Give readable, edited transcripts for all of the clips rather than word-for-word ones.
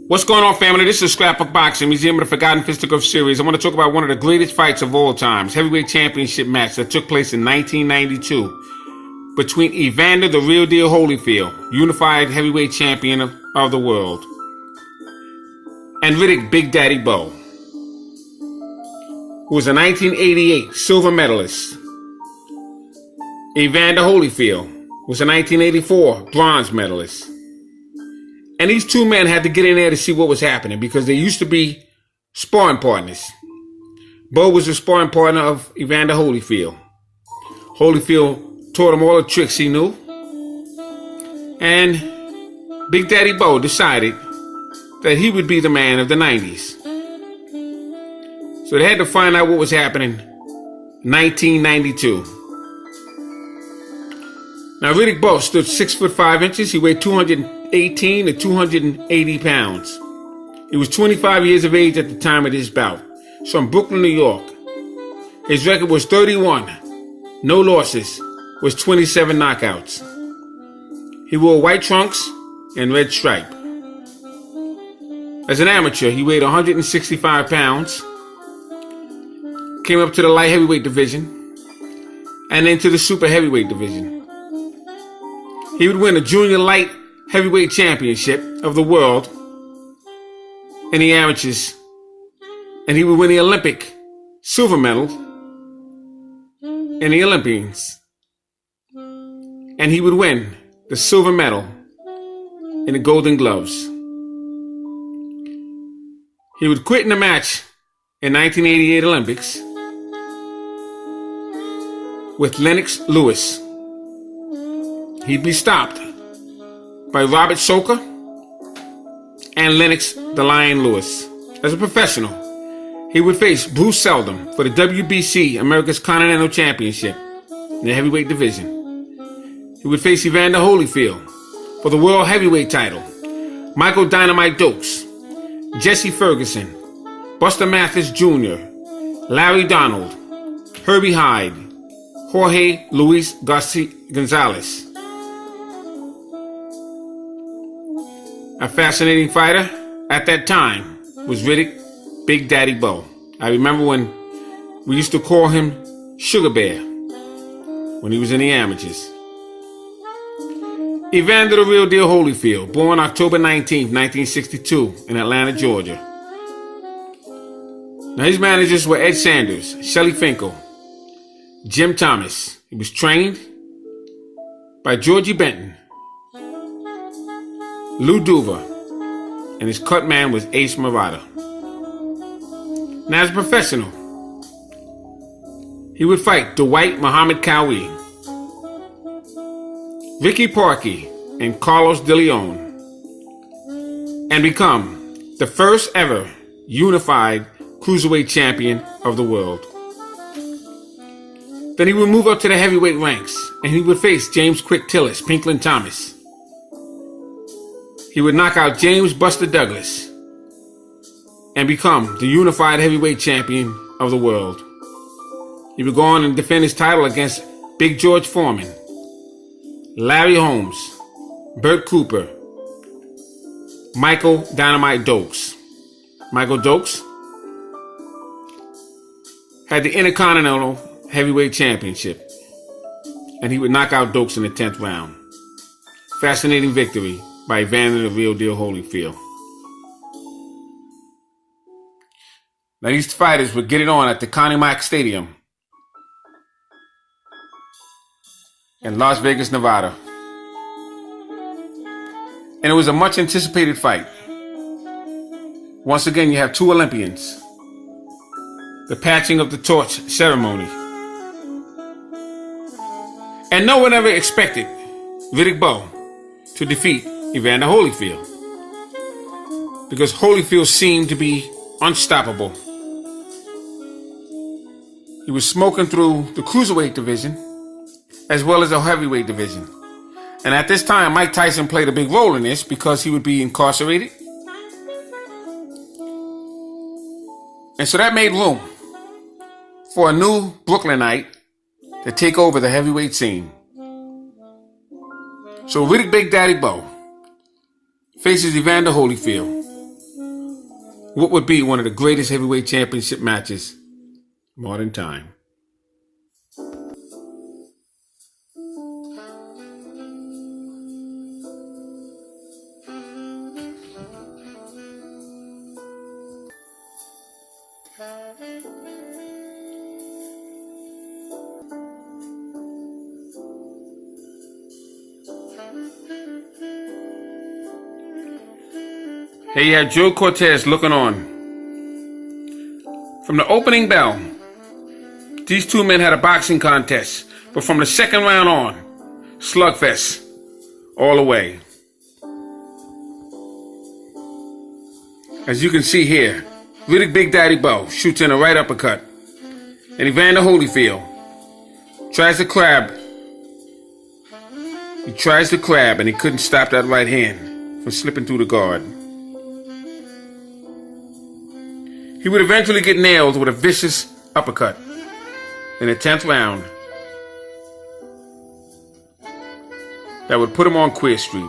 What's going on, family? This is Scrapbook Boxing, Museum of the Forgotten Fisticuffs series. I want to talk about one of the greatest fights of all times, heavyweight championship match that took place in 1992 between Evander the Real Deal Holyfield, unified heavyweight champion of the world, and Riddick Big Daddy Bowe, who was a 1988 silver medalist. Evander Holyfield was a 1984 bronze medalist. And these two men had to get in there to see what was happening because they used to be sparring partners. Bowe was the sparring partner of Evander Holyfield. Holyfield taught him all the tricks he knew. And Big Daddy Bowe decided that he would be the man of the 90s. So they had to find out what was happening in 1992. Now, Riddick Bowe stood 6'5". He weighed 218 to 280 pounds. He was 25 years of age at the time of this bout. He's from Brooklyn, New York. His record was 31, no losses, was 27 knockouts. He wore white trunks and red stripe. As an amateur, he weighed 165 pounds, came up to the light heavyweight division, and then to the super heavyweight division. He would win a junior light heavyweight championship of the world in the amateurs, and he would win the Olympic silver medal in the Olympians, and he would win the silver medal in the Golden Gloves. He would quit in the match in 1988 Olympics with Lennox Lewis. He'd be stopped by Robert Soker and Lennox the Lion Lewis. As a professional, he would face Bruce Seldom for the WBC America's Continental Championship in the heavyweight division. He would face Evander Holyfield for the World Heavyweight title, Michael Dynamite Dokes, Jesse Ferguson, Buster Mathis Jr., Larry Donald, Herbie Hyde, Jorge Luis Garcia Gonzalez. A fascinating fighter at that time was Riddick Big Daddy Bowe. I remember when we used to call him Sugar Bear when he was in the amateurs. Evander the Real Deal Holyfield, born October 19, 1962 in Atlanta, Georgia. Now his managers were Ed Sanders, Shelly Finkel, Jim Thomas. He was trained by Georgie Benton, Lou Duva, and his cut man was Ace Murata. Now as a professional, he would fight Dwight Muhammad Cowie, Ricky Parkey, and Carlos De Leon, and become the first ever unified cruiserweight champion of the world. Then he would move up to the heavyweight ranks, and he would face James Quick Tillis, Pinklin Thomas. He would knock out James Buster Douglas and become the unified heavyweight champion of the world. He would go on and defend his title against Big George Foreman, Larry Holmes, Bert Cooper, Michael Dynamite Dokes. Michael Dokes had the Intercontinental Heavyweight Championship, and he would knock out Dokes in the 10th round. Fascinating victory by Evander the Real Deal Holyfield. Now these fighters would get it on at the Connie Mack Stadium in Las Vegas, Nevada. And it was a much anticipated fight. Once again, you have two Olympians. The passing of the torch ceremony. And no one ever expected Riddick Bowe to defeat Evander Holyfield, because Holyfield seemed to be unstoppable. He was smoking through the cruiserweight division as well as the heavyweight division. And at this time, Mike Tyson played a big role in this because he would be incarcerated. And so that made room for a new Brooklynite to take over the heavyweight scene. So Riddick Big Daddy Bowe faces Evander Holyfield. What would be one of the greatest heavyweight championship matches of modern time? Here you have Joe Cortez looking on. From the opening bell, these two men had a boxing contest, but from the second round on, slugfest all the way. As you can see here, Riddick Big Daddy Bowe shoots in a right uppercut, and Evander Holyfield tries to crab. He tries to crab, and he couldn't stop that right hand from slipping through the guard. He would eventually get nailed with a vicious uppercut in the 10th round that would put him on Queer Street.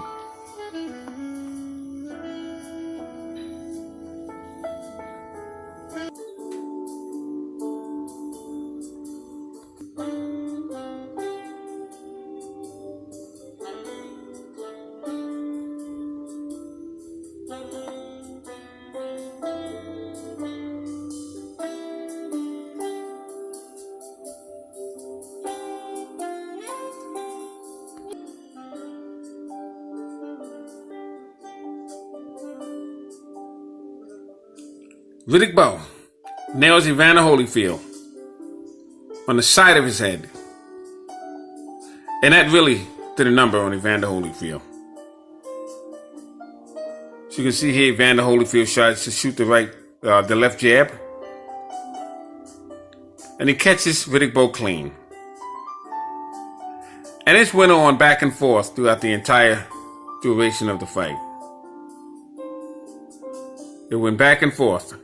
Riddick Bowe nails Evander Holyfield on the side of his head. And that really did a number on Evander Holyfield. So you can see here Evander Holyfield tries to shoot the left jab. And he catches Riddick Bowe clean. And this went on back and forth throughout the entire duration of the fight. It went back and forth.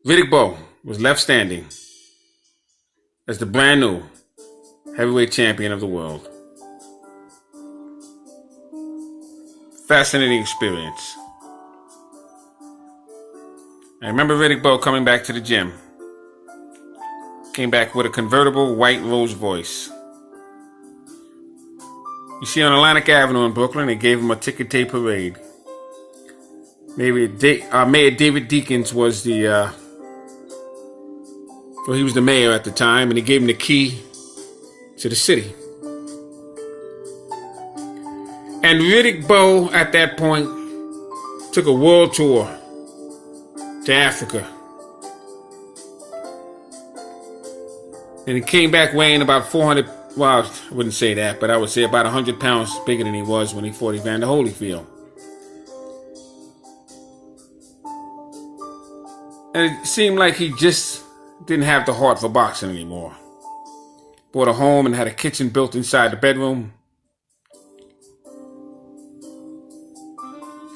Riddick Bowe was left standing as the brand new heavyweight champion of the world. Fascinating experience. I remember Riddick Bowe coming back to the gym. Came back with a convertible white Rolls Royce. You see on Atlantic Avenue in Brooklyn, they gave him a ticker tape parade. Mayor David Deakins was he was the mayor at the time, and he gave him the key to the city. And Riddick Bowe, at that point, took a world tour to Africa. And he came back weighing about 400, well, I wouldn't say that, but I would say about 100 pounds bigger than he was when he fought Evander Holyfield. And it seemed like he just didn't have the heart for boxing anymore. Bought a home and had a kitchen built inside the bedroom.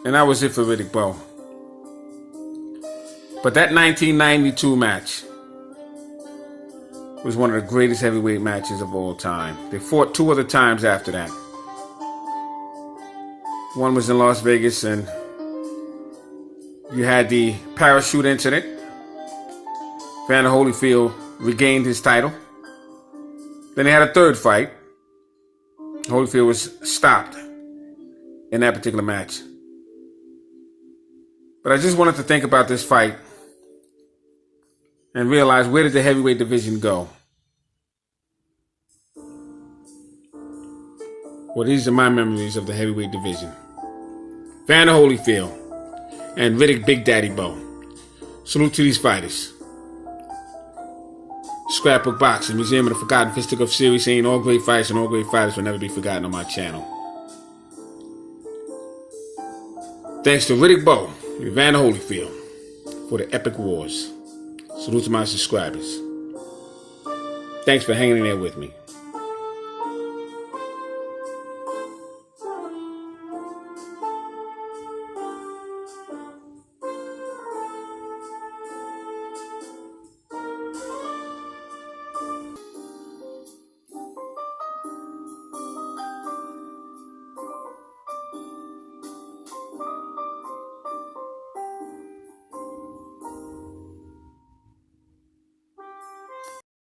And that was it for Riddick Bowe. But that 1992 match was one of the greatest heavyweight matches of all time. They fought two other times after that. One was in Las Vegas, and you had the parachute incident. Evander Holyfield regained his title. Then they had a third fight. Holyfield was stopped in that particular match. But I just wanted to think about this fight and realize, where did the heavyweight division go? Well, these are my memories of the heavyweight division. Evander Holyfield and Riddick Big Daddy Bowe. Salute to these fighters. Scrapbook Boxing, Museum of the Forgotten Fisticuffs series, saying all great fights and all great fighters will never be forgotten on my channel. Thanks to Riddick Bowe and Evander Holyfield for the epic wars. Salute to my subscribers. Thanks for hanging in there with me.